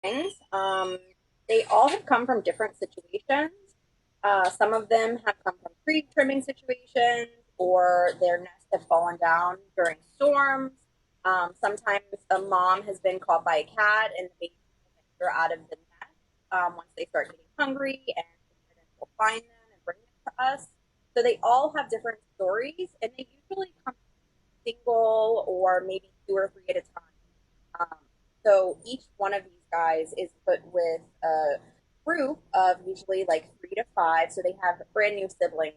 things. They all have come from different situations. Some of them have come from tree trimming situations, or their nests have fallen down during storms. Sometimes a mom has been caught by a cat and the baby will out of the nest once they start getting hungry, and the parents will find them and bring them to us. So they all have different stories, and they usually come single or maybe two or three at a time. So each one of these guys is put with a group of usually like three to five. So they have brand new siblings.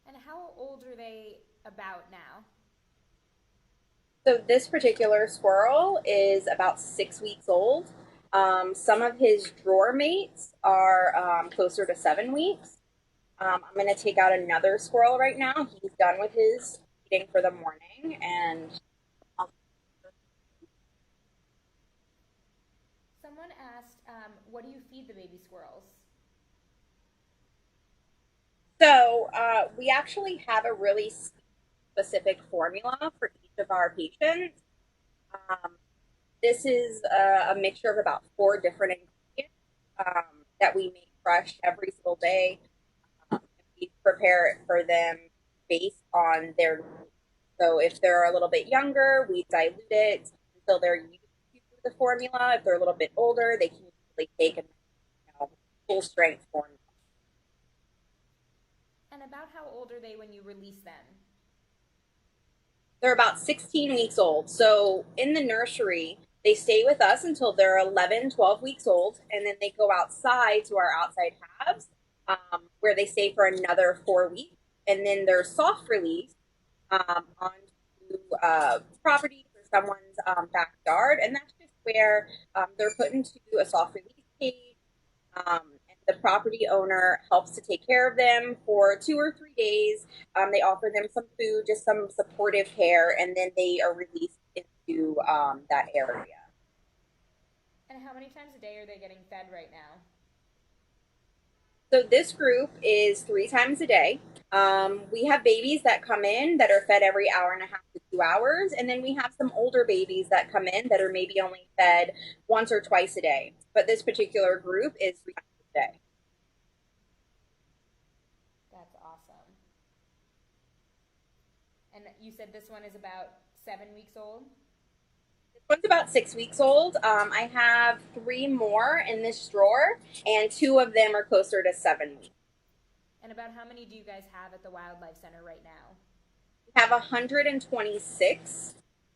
And how old are they about now? So this particular squirrel is about 6 weeks old. Some of his drawer mates are closer to 7 weeks. I'm going to take out another squirrel right now. He's done with his eating for the morning, and I'll Someone asked, what do you feed the baby squirrels? we actually have a really specific formula for each of our patients. Um, this is a mixture of about four different ingredients that we make fresh every single day. We prepare it for them based on their needs. So if they're a little bit younger, we dilute it until they're used to the formula. If they're a little bit older, they can usually take a full strength formula. And about how old are they when you release them? They're about 16 weeks old. So in the nursery, they stay with us until they're 11, 12 weeks old, and then they go outside to our outside halves where they stay for another 4 weeks. And then they're soft released onto properties or someone's backyard. And that's just where they're put into a soft release cage. And the property owner helps to take care of them for 2 or 3 days. They offer them some food, just some supportive care, and then they are released into that area. And how many times a day are they getting fed right now? So this group is 3 times a day. We have babies that come in that are fed every hour and a half to 2 hours, and then we have some older babies that come in that are maybe only fed once or twice a day. But this particular group is 3 times a day. That's awesome. And you said this one is about 7 weeks old? This one's about 6 weeks old. I have three more in this drawer, and two of them are closer to 7 weeks. And about how many do you guys have at the Wildlife Center right now? We have 126,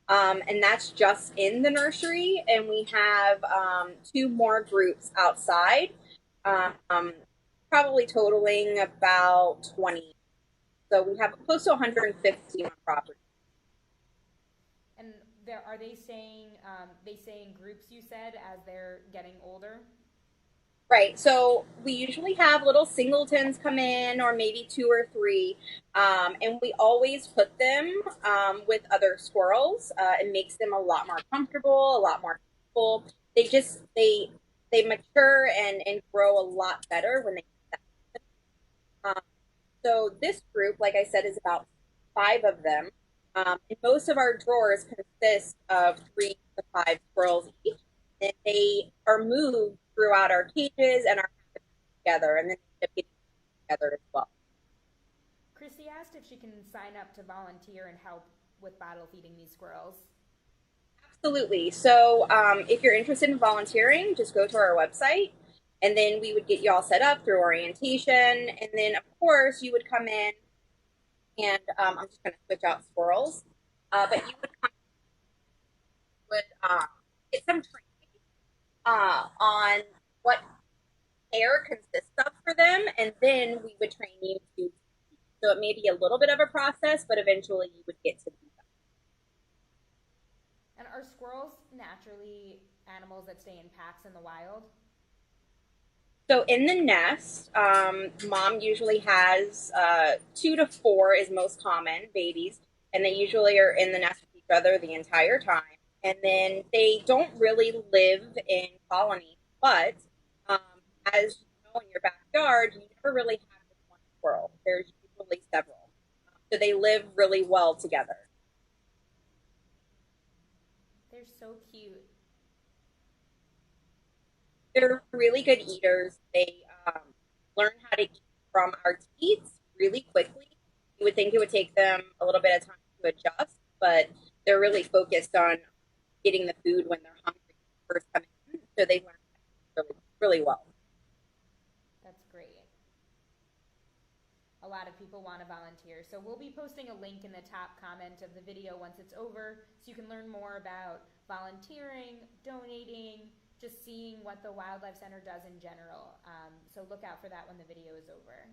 and that's just in the nursery, and we have two more groups outside, um, probably totaling about 20. So we have close to 150 on property. And there, are they stay in groups, you said, as they're getting older? Right. So we usually have little singletons come in, or maybe two or three, and we always put them with other squirrels. It makes them a lot more comfortable, a lot more peaceful. They mature and grow a lot better when they. Um, so this group, like I said, is about five of them. And most of our drawers consist of 3 to 5 squirrels each, and they are moved throughout our cages and our together, and then they end up getting together as well. Christy asked if she can sign up to volunteer and help with bottle feeding these squirrels. Absolutely. So if you're interested in volunteering, just go to our website, and then we would get you all set up through orientation, and then of course you would come in, and I'm just going to switch out squirrels, but you would get some training on what care consists of for them, and then we would train you to. So it may be a little bit of a process, but eventually you would get to do that. And are squirrels naturally animals that stay in packs in the wild? So in the nest, mom usually has 2 to 4 is most common babies, and they usually are in the nest with each other the entire time. And then they don't really live in colonies, but um, as you know, in your backyard, you never really have just one squirrel. There's usually several, so they live really well together. They're so cute. They're really good eaters. They learn how to eat from our teats really quickly. You would think it would take them a little bit of time to adjust, but they're really focused on getting the food when they're hungry first coming in. So they learn really, really well. That's great. A lot of people want to volunteer. So we'll be posting a link in the top comment of the video once it's over so you can learn more about volunteering, donating, just seeing what the Wildlife Center does in general. So look out for that when the video is over.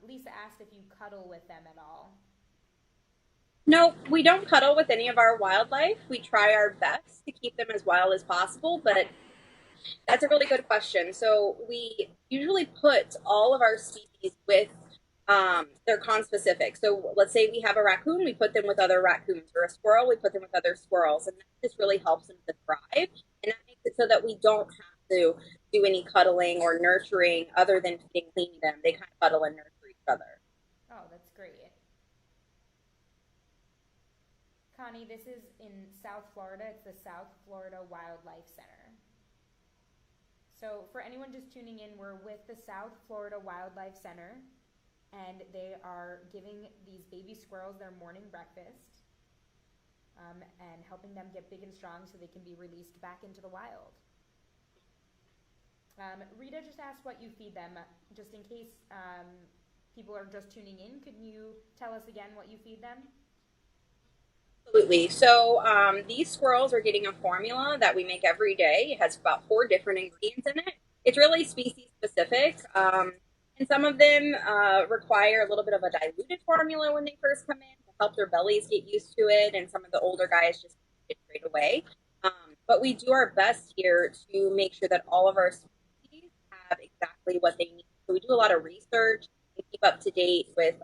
Lisa asked if you cuddle with them at all. No, we don't cuddle with any of our wildlife. We try our best to keep them as wild as possible, but that's a really good question. So we usually put all of our species with they're conspecific. So let's say we have a raccoon, we put them with other raccoons, or a squirrel, we put them with other squirrels, and that just really helps them to thrive. And that makes it so that we don't have to do any cuddling or nurturing other than feeding, cleaning them. They kind of cuddle and nurture each other. Oh, that's great. Connie, this is in South Florida. It's the South Florida Wildlife Center. So for anyone just tuning in, we're with the South Florida Wildlife Center, and they are giving these baby squirrels their morning breakfast and helping them get big and strong so they can be released back into the wild. Rita just asked what you feed them. Just in case people are just tuning in, could you tell us again what you feed them? Absolutely. So these squirrels are getting a formula that we make every day. It has about 4 different ingredients in it. It's really species specific. And some of them require a little bit of a diluted formula when they first come in to help their bellies get used to it. And some of the older guys just eat it straight away. But we do our best here to make sure that all of our species have exactly what they need. So we do a lot of research and keep up to date with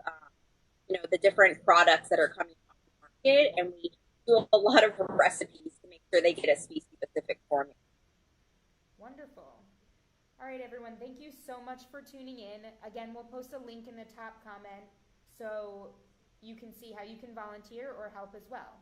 the different products that are coming market, and we do a lot of recipes to make sure they get a species specific formula. Wonderful. All right, everyone, thank you so much for tuning in. Again, we'll post a link in the top comment so you can see how you can volunteer or help as well.